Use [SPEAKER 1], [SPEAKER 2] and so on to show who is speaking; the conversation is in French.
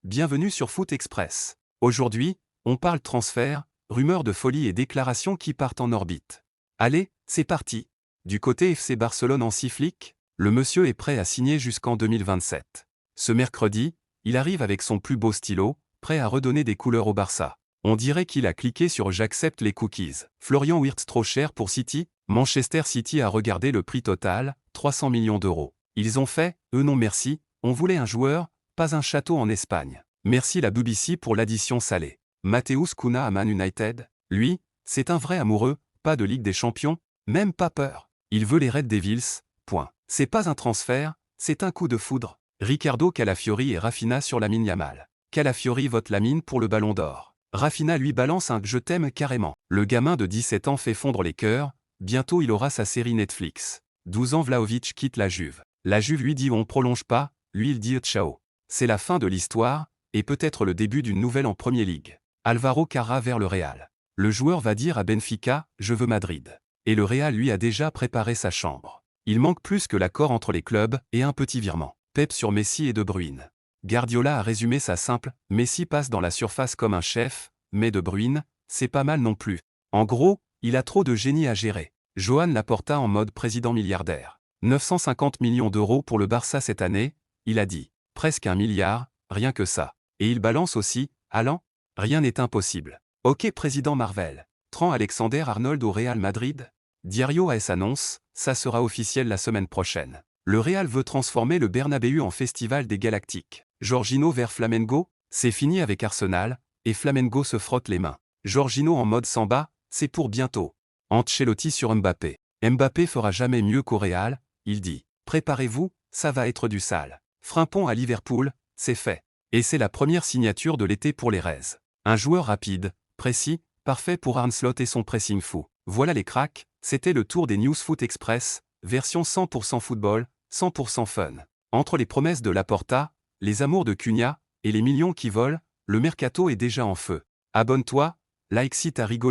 [SPEAKER 1] bienvenue sur Foot Express. Aujourd'hui, on parle transfert, rumeurs de folie et déclarations qui partent en orbite. Allez, c'est parti. Du côté FC Barcelone en 6 flics, le monsieur est prêt à signer jusqu'en 2027. Ce mercredi, il arrive avec son plus beau stylo, prêt à redonner des couleurs au Barça. On dirait qu'il a cliqué sur « J'accepte les cookies ». Florian Wirtz trop cher pour City. Manchester City a regardé le prix total, 300 millions d'euros. Ils ont fait « non merci, on voulait un joueur, pas un château en Espagne. Merci la BBC pour l'addition salée. » Matheus Cunha à Man United, lui, c'est un vrai amoureux, pas de Ligue des Champions, même pas peur. Il veut les Red Devils, point. C'est pas un transfert, c'est un coup de foudre. Ricardo Calafiori et Rafinha sur Lamine Yamal. Calafiori vote Lamine pour le Ballon d'Or. Rafinha lui balance un « je t'aime carrément ». Le gamin de 17 ans fait fondre les cœurs, bientôt il aura sa série Netflix. 12 ans Vlahovic quitte la Juve. La Juve lui dit on prolonge pas, lui il dit ciao. C'est la fin de l'histoire, et peut-être le début d'une nouvelle en Premier League. Alvaro Carra vers le Real. Le joueur va dire à Benfica « je veux Madrid ». Et le Real lui a déjà préparé sa chambre. Il manque plus que l'accord entre les clubs et un petit virement. Pep sur Messi et De Bruyne. Guardiola a résumé ça simple, Messi passe dans la surface comme un chef, mais De Bruyne, c'est pas mal non plus. En gros, il a trop de génie à gérer. Joan Laporta en mode président milliardaire. 950 millions d'euros pour le Barça cette année, il a dit. Presque 1 milliard, rien que ça. Et il balance aussi, Haaland, rien n'est impossible. Ok président Marvel. Trent Alexander-Arnold au Real Madrid. Diario AS annonce, ça sera officiel la semaine prochaine. Le Real veut transformer le Bernabéu en festival des Galactiques. Jorginho vers Flamengo, c'est fini avec Arsenal, et Flamengo se frotte les mains. Jorginho en mode samba, c'est pour bientôt. Ancelotti sur Mbappé. Mbappé fera jamais mieux qu'au Real, il dit. Préparez-vous, ça va être du sale. Frimpong à Liverpool, c'est fait. Et c'est la première signature de l'été pour les Reds. Un joueur rapide, précis, parfait pour Arne Slot et son pressing fou. Voilà les cracks, c'était le tour des News Foot Express, version 100% football, 100% fun. Entre les promesses de Laporta, les amours de Cunha, et les millions qui volent, le mercato est déjà en feu. Abonne-toi, like si t'as rigolé.